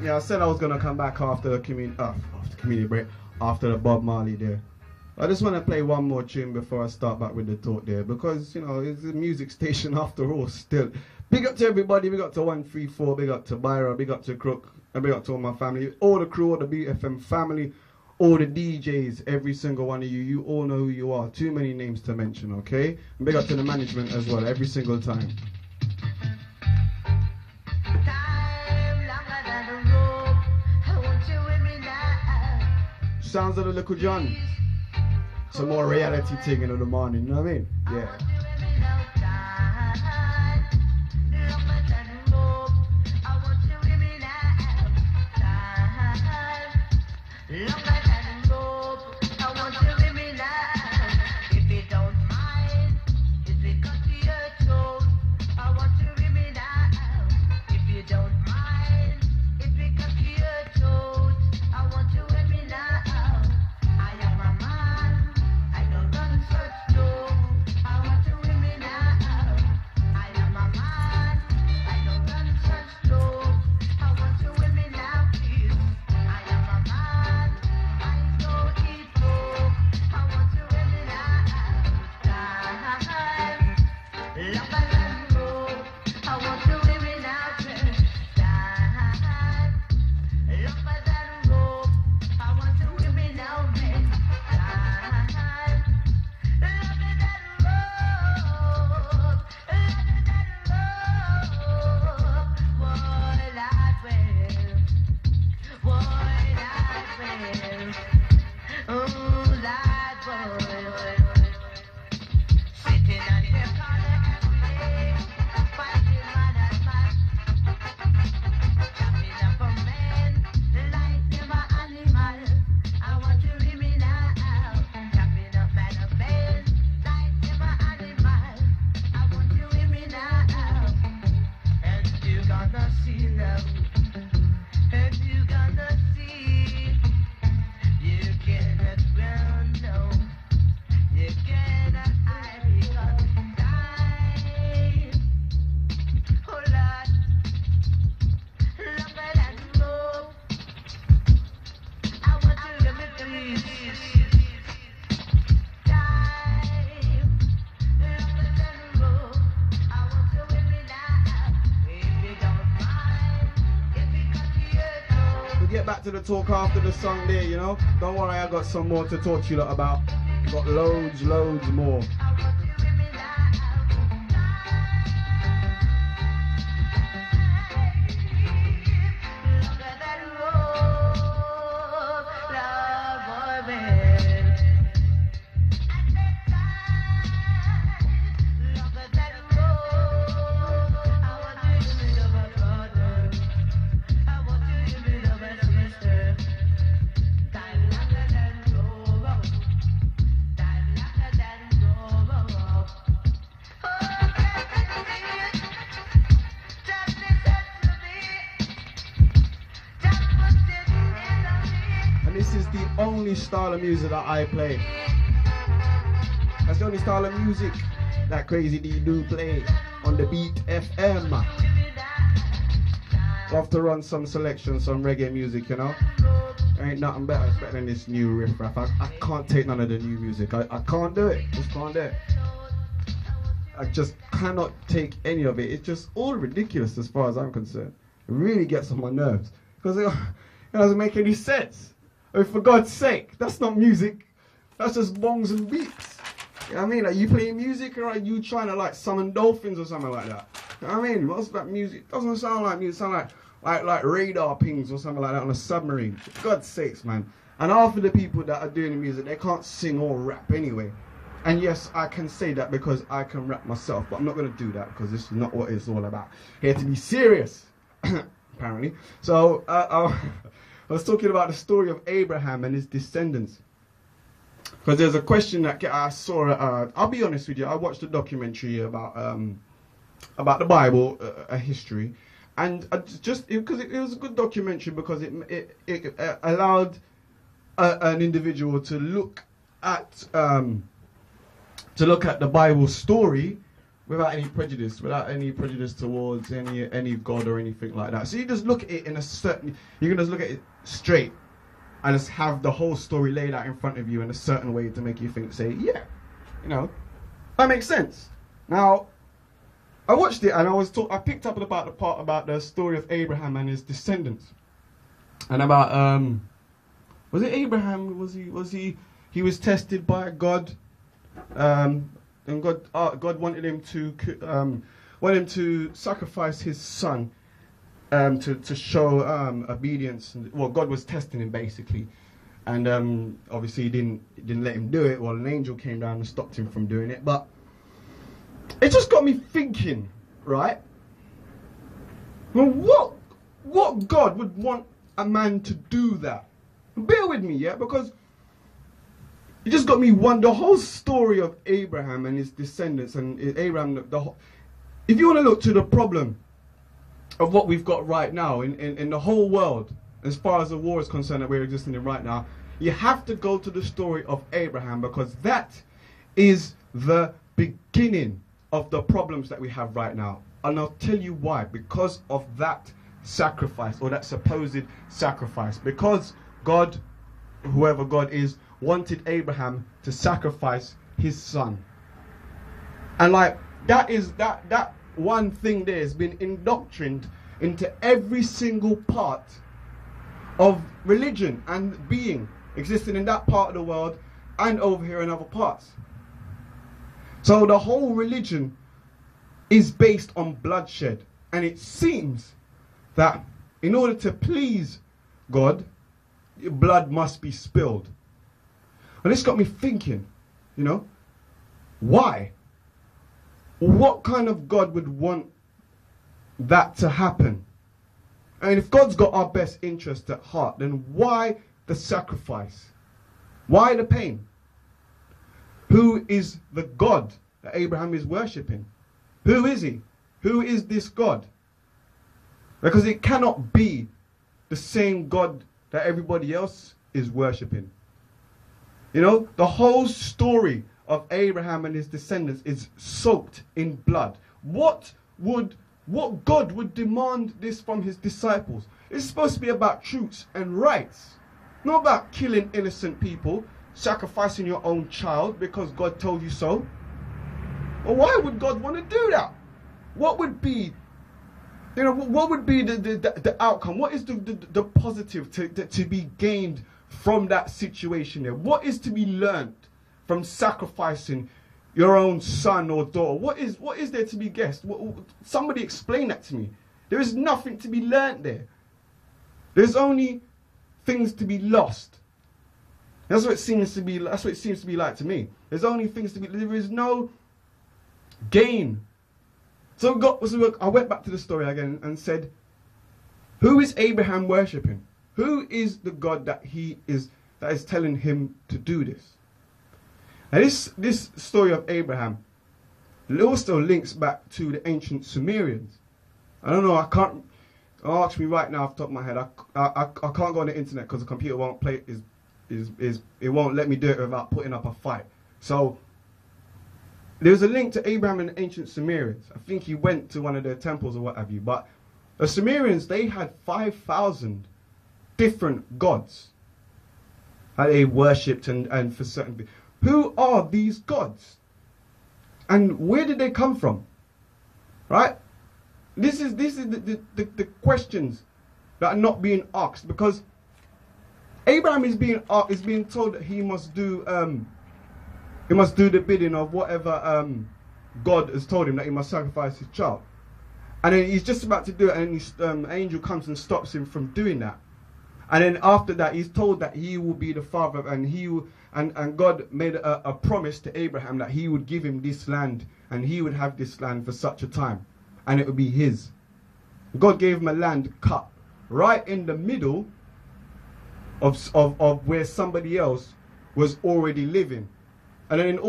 Yeah, I said I was gonna come back after the community break, after the Bob Marley there. I just want to play one more tune before I start back with the talk there, because you know it's a music station after all. Still, big up to everybody. Big up to 134. Big up to Byra. Big up to Crook. And big up to all my family, all the crew, all the BFM family, all the DJs, every single one of you. You all know who you are. Too many names to mention, okay? And big up to the management as well, every single time. Sounds of the Little John. Some more reality thing in the morning, you know what I mean? Yeah. To the talk after the song there, you know. Don't worry, I got some more to talk to you lot about. Got loads more. Style of music that I play. That's the only style of music that Crazy D do play on the Beat FM. Love to run some selection, some reggae music, you know. There ain't nothing better than this new riff raff. I can't take none of the new music. I can't do it. Just can't do it. I just cannot take any of it. It's just all ridiculous as far as I'm concerned. It really gets on my nerves because it doesn't make any sense. Oh, for God's sake, that's not music. That's just bongs and beats. You know what I mean? Like, you playing music, or are you trying to like summon dolphins or something like that? You know what I mean? What's that music? Doesn't sound like music. It sounds like radar pings or something like that on a submarine. For God's sakes, man. And half of the people that are doing the music, they can't sing or rap anyway. And yes, I can say that because I can rap myself, but I'm not going to do that because this is not what it's all about. Here to be serious, apparently. So, I was talking about the story of Abraham and his descendants. Because there's a question that I saw, I'll be honest with you, I watched a documentary about the Bible, a history. And just because it was a good documentary because it allowed an individual to look at the Bible story without any prejudice towards any god or anything like that. So you just look at it in a certain, you can just look at it straight and just have the whole story laid out in front of you in a certain way to make you think, say, yeah, you know, that makes sense. Now, I watched it and I picked up about the part about the story of Abraham and his descendants, and about was it Abraham? He was tested by God, and God wanted him to sacrifice his son, to show obedience. Well, God was testing him basically, and obviously he didn't let him do it. Well, an angel came down and stopped him from doing it. But it just got me thinking, right? Well, what God would want a man to do that? Bear with me, yeah, because it just got me the whole story of Abraham and his descendants and Abraham. If you want to look to the problem of what we've got right now in the whole world, as far as the war is concerned that we're existing in right now, you have to go to the story of Abraham, because that is the beginning of the problems that we have right now. And I'll tell you why. Because of that sacrifice, or that supposed sacrifice. Because God, whoever God is, wanted Abraham to sacrifice his son. And like, that one thing there has been indoctrined into every single part of religion and being existing in that part of the world and over here in other parts. So the whole religion is based on bloodshed, and it seems that in order to please God, blood must be spilled. And this got me thinking, you know, why? What kind of God would want that to happen? And if God's got our best interest at heart, then why the sacrifice? Why the pain? Who is the God that Abraham is worshipping? Who is he? Who is this God? Because it cannot be the same God that everybody else is worshipping. You know, the whole story of Abraham and his descendants is soaked in blood. What God would demand this from his disciples? It's supposed to be about truths and rights, not about killing innocent people, sacrificing your own child because God told you so. Well, why would God want to do that? What would be, you know, what would be the outcome? What is the positive to be gained from that situation there? What is to be learned from sacrificing your own son or daughter? What is there to be guessed? Somebody explain that to me. There is nothing to be learnt there. There's only things to be lost. That's what it seems to be. That's what it seems to be like to me. There's only things to be. There is no gain. So I went back to the story again and said, who is Abraham worshipping? Who is the God that is telling him to do this? And this story of Abraham, it also links back to the ancient Sumerians. I don't know. Ask me right now off the top of my head. I can't go on the internet because the computer won't play. It won't let me do it without putting up a fight. So there's a link to Abraham and the ancient Sumerians. I think he went to one of their temples or what have you. But the Sumerians, they had 5,000 different gods that they worshipped and for certain people. Who are these gods? And where did they come from? Right? This is the questions that are not being asked, because Abraham is being told that he must do the bidding of whatever God has told him, that he must sacrifice his child. And then he's just about to do it, and an angel comes and stops him from doing that. And then after that, he's told that he will be the father, and God made a promise to Abraham that he would give him this land, and he would have this land for such a time, and it would be his. God gave him a land cut right in the middle of where somebody else was already living. And then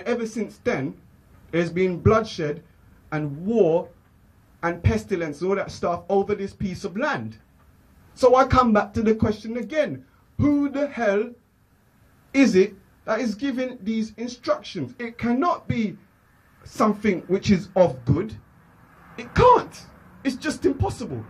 ever since then, there's been bloodshed and war and pestilence and all that stuff over this piece of land. So I come back to the question again. Who the hell is it that is giving these instructions? It cannot be something which is of good? It can't. It's just impossible.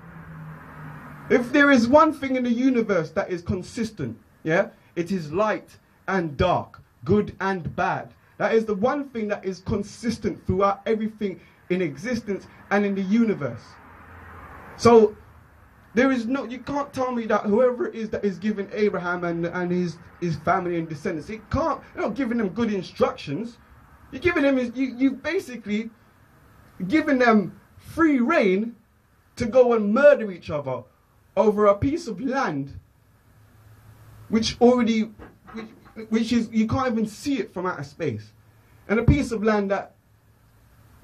If there is one thing in the universe that is consistent, yeah, it is light and dark, good and bad. That is the one thing that is consistent throughout everything in existence and in the universe. So there is no, you can't tell me that whoever it is that is giving Abraham and his family and descendants, it can't, you're not giving them good instructions. You're giving them, you basically giving them free rein to go and murder each other over a piece of land which already, which is, you can't even see it from outer space. And a piece of land that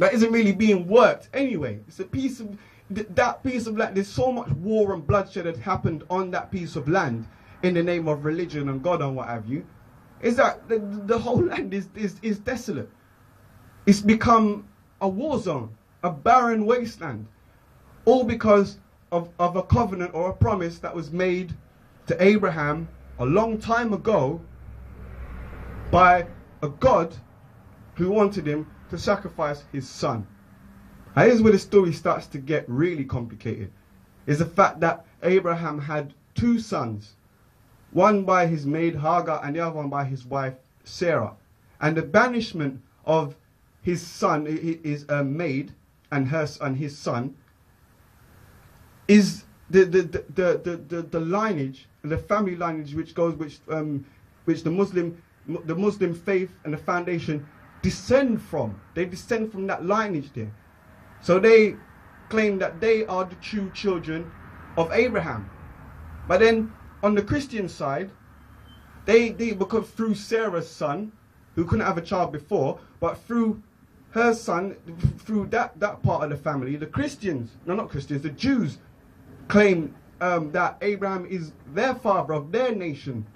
isn't really being worked anyway. It's a piece of, that piece of land, there's so much war and bloodshed that happened on that piece of land in the name of religion and God and what have you, is that the whole land is desolate. It's become a war zone, a barren wasteland, all because of a covenant or a promise that was made to Abraham a long time ago by a God who wanted him to sacrifice his son. Now here's where the story starts to get really complicated. Is the fact that Abraham had two sons, one by his maid Hagar and the other one by his wife Sarah. And the banishment of his son, his maid and his son, is the lineage, the family lineage which the Muslim faith and the foundation descend from. They descend from that lineage there. So they claim that they are the true children of Abraham. But then on the Christian side, they because through Sarah's son, who couldn't have a child before, but through her son, through that part of the family, the Christians, no, not Christians, the Jews claim that Abraham is their father of their nation.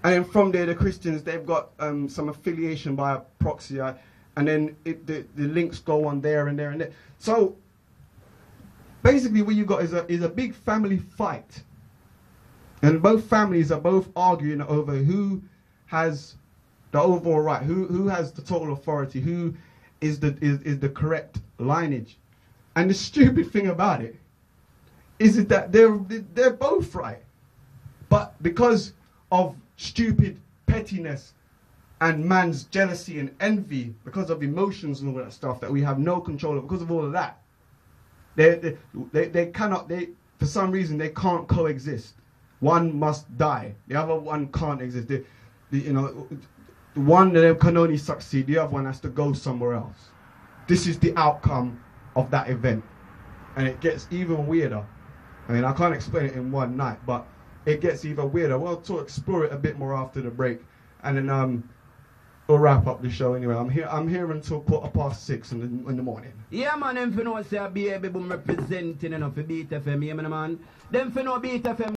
And then from there, the Christians, they've got some affiliation by a proxy, and then the links go on there and there and there. So basically what you got is a big family fight. And both families are both arguing over who has the overall right, who has the total authority, who is the correct lineage. And the stupid thing about it is that they're both right. But because of stupid pettiness and man's jealousy and envy, because of emotions and all that stuff that we have no control of, because of all of that, they cannot, for some reason, they can't coexist. One must die. The other one can't exist. The one of them can only succeed. The other one has to go somewhere else. This is the outcome of that event. And it gets even weirder. I mean, I can't explain it in one night, but it gets even weirder. We'll explore it a bit more after the break. And then we'll wrap up the show anyway. I'm here until 6:15 in the morning. Yeah, man, them for know say I be able to representing enough for Beat FM, yeah, man. Them for know Beat FM.